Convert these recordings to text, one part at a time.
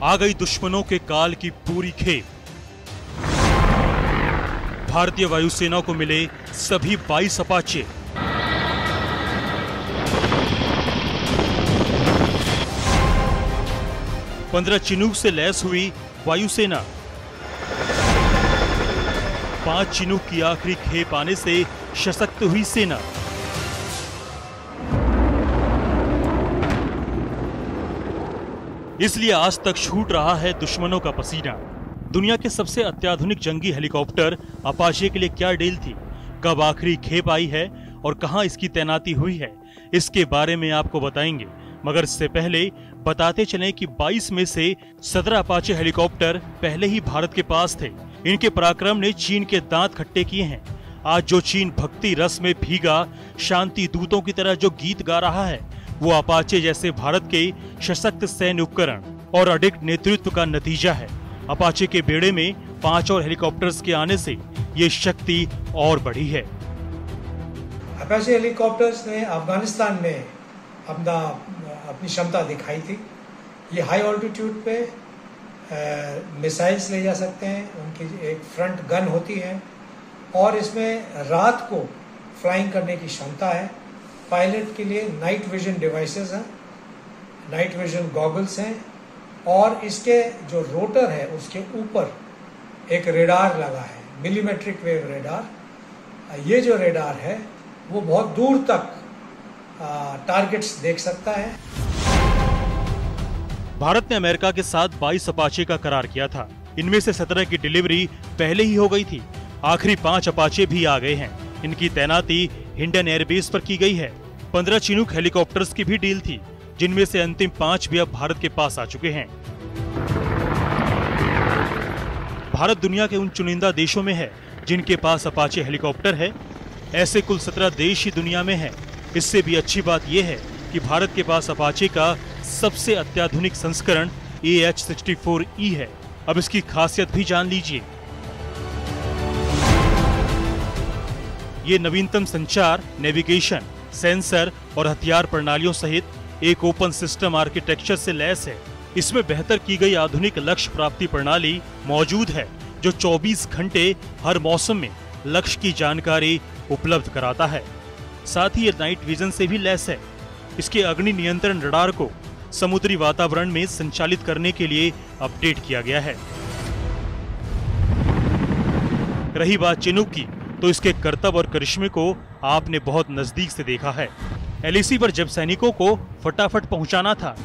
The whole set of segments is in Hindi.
आ गई दुश्मनों के काल की पूरी खेप। भारतीय वायुसेना को मिले सभी 22 अपाचे। पंद्रह चिनूक से लैस हुई वायुसेना। 5 चिनूक की आखिरी खेप आने से सशक्त हुई सेना। इसलिए आज तक छूट रहा है दुश्मनों का पसीना। दुनिया के सबसे अत्याधुनिक जंगी हेलीकॉप्टर अपाचे के लिए क्या डील थी, कब आखिरी खेप आई है और कहां इसकी तैनाती हुई है, इसके बारे में आपको बताएंगे। मगर इससे पहले बताते चलें कि 22 में से 17 अपाचे हेलीकॉप्टर पहले ही भारत के पास थे। इनके पराक्रम ने चीन के दांत खट्टे किए हैं। आज जो चीन भक्ति रस में भीगा शांति दूतों की तरह जो गीत गा रहा है, वो अपाचे जैसे भारत के सशक्त सैन्य उपकरण और अडिग नेतृत्व का नतीजा है। अपाचे के बेड़े में 5 और हेलीकॉप्टर्स के आने से ये शक्ति और बढ़ी है। अपाचे हेलीकॉप्टर्स ने अफगानिस्तान में अपनी क्षमता दिखाई थी। ये हाई ऑल्टीट्यूड पे मिसाइल्स ले जा सकते हैं, उनकी एक फ्रंट गन होती है और इसमें रात को फ्लाइंग करने की क्षमता है। पायलट के लिए नाइट विजन डिवाइसेस हैं, नाइट विजन गॉगल्स हैं और इसके जो रोटर है उसके ऊपर एक रेडार लगा है, मिलीमेट्रिक वेव रेडार। ये जो रेडार है वो बहुत दूर तक टारगेट्स देख सकता है। भारत ने अमेरिका के साथ 22 अपाचे का करार किया था। इनमें से 17 की डिलीवरी पहले ही हो गई थी। आखिरी 5 अपाचे भी आ गए हैं। इनकी तैनाती हिंडन एयरबेस पर की गई है। 15 चिनूक हेलीकॉप्टर्स की भी डील थी, जिनमें से अंतिम 5 भी अब भारत के पास आ चुके हैं। भारत दुनिया के उन चुनिंदा देशों में है जिनके पास अपाचे हेलीकॉप्टर है। ऐसे कुल 17 देश ही दुनिया में हैं। इससे भी अच्छी बात यह है कि भारत के पास अपाचे का सबसे अत्याधुनिक संस्करण AH-64E है। अब इसकी खासियत भी जान लीजिए। ये नवीनतम संचार, नेविगेशन, सेंसर और हथियार प्रणालियों सहित एक ओपन सिस्टम आर्किटेक्चर से लैस है। इसमें बेहतर की गई आधुनिक लक्ष्य प्राप्ति प्रणाली मौजूद है, जो 24 घंटे हर मौसम में लक्ष्य की जानकारी उपलब्ध कराता है। साथ ही ये नाइट विजन से भी लैस है। इसके अग्नि नियंत्रण रडार को समुद्री वातावरण में संचालित करने के लिए अपडेट किया गया है। रही बात चिनूक की, तो इसके कर्तव्य और करिश्मे को आपने बहुत नजदीक से देखा है। LAC पर जब सैनिकों को फटाफट पहुंचाना था,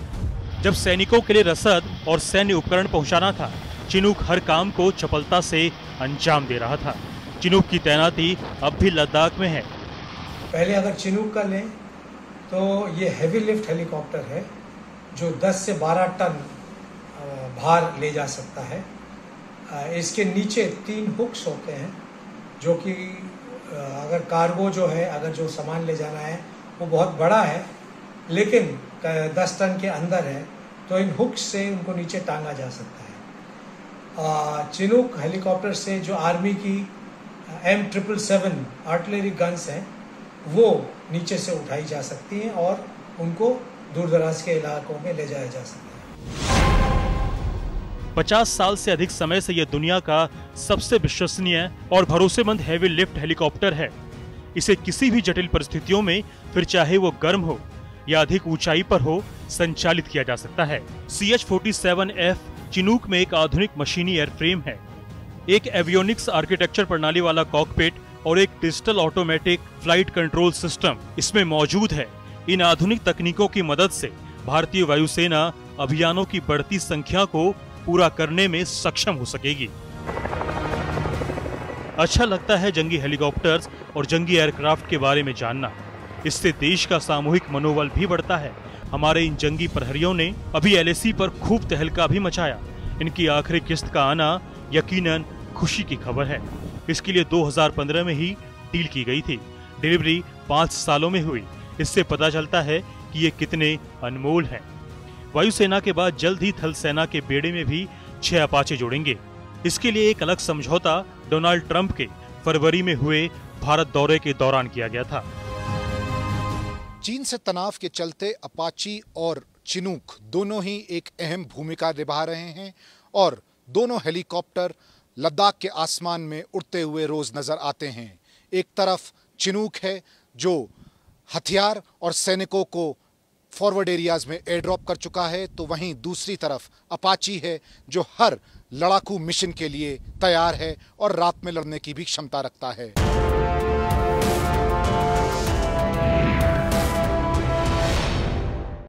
जब सैनिकों के लिए रसद और सैन्य उपकरण पहुंचाना था, चिनूक हर काम को चपलता से अंजाम दे रहा था। चिनूक की तैनाती अब भी लद्दाख में है। पहले अगर चिनूक का लें तो ये हैवी लिफ्ट हेलीकॉप्टर है जो 10 से 12 टन भार ले जा सकता है। इसके नीचे 3 हुक्स होते हैं जो कि अगर कार्गो जो है, अगर जो सामान ले जाना है वो बहुत बड़ा है लेकिन 10 टन के अंदर है, तो इन हुक्स से उनको नीचे टांगा जा सकता है। चिनूक हेलीकॉप्टर से जो आर्मी की M777 आर्टिलरी गन्स हैं वो नीचे से उठाई जा सकती हैं और उनको दूर दराज के इलाकों में ले जाया जा सकता है। 50 साल से अधिक समय से यह दुनिया का सबसे विश्वसनीय और भरोसेमंद हैवी लिफ्ट हेलीकॉप्टर है। इसे किसी भी जटिल परिस्थितियों में, फिर चाहे वो गर्म हो या अधिक ऊंचाई पर हो, संचालित किया जा सकता है। CH-47F चिनूक में एक आधुनिक मशीनी एयरफ्रेम है, एक एवियोनिक्स आर्किटेक्चर प्रणाली वाला कॉकपिट और एक digital automatic flight control system इसमें मौजूद है। इन आधुनिक तकनीकों की मदद से भारतीय वायुसेना अभियानों की बढ़ती संख्या को पूरा करने में सक्षम हो सकेगी। अच्छा लगता है जंगी हेलीकॉप्टर्स और जंगी एयरक्राफ्ट के बारे में जानना। इससे देश का सामूहिक मनोबल भी बढ़ता है। हमारे इन जंगी प्रहरियों ने अभी LAC पर खूब तहलका भी मचाया। इनकी आखिरी किस्त का आना यकीनन खुशी की खबर है। इसके लिए 2015 में ही डील की गई थी। डिलीवरी 5 सालों में हुई। इससे पता चलता है कि ये कितने अनमोल हैं। वायुसेना के बाद जल्द ही थल सेना के बेड़े में भी 6 अपाचे जोड़ेंगे। इसके लिए एक अलग समझौता डोनाल्ड ट्रंप के फरवरी में हुए भारत दौरे के दौरान किया गया था। चीन से तनाव के चलते अपाची और चिनूक दोनों ही एक अहम भूमिका निभा रहे हैं और दोनों हेलीकॉप्टर लद्दाख के आसमान में उड़ते हुए रोज नजर आते हैं। एक तरफ चिनूक है जो हथियार और सैनिकों को फॉरवर्ड एरियाज में एयर ड्रॉप कर चुका है, तो वहीं दूसरी तरफ अपाची है जो हर लड़ाकू मिशन के लिए तैयार है और रात में लड़ने की भी क्षमता रखता है।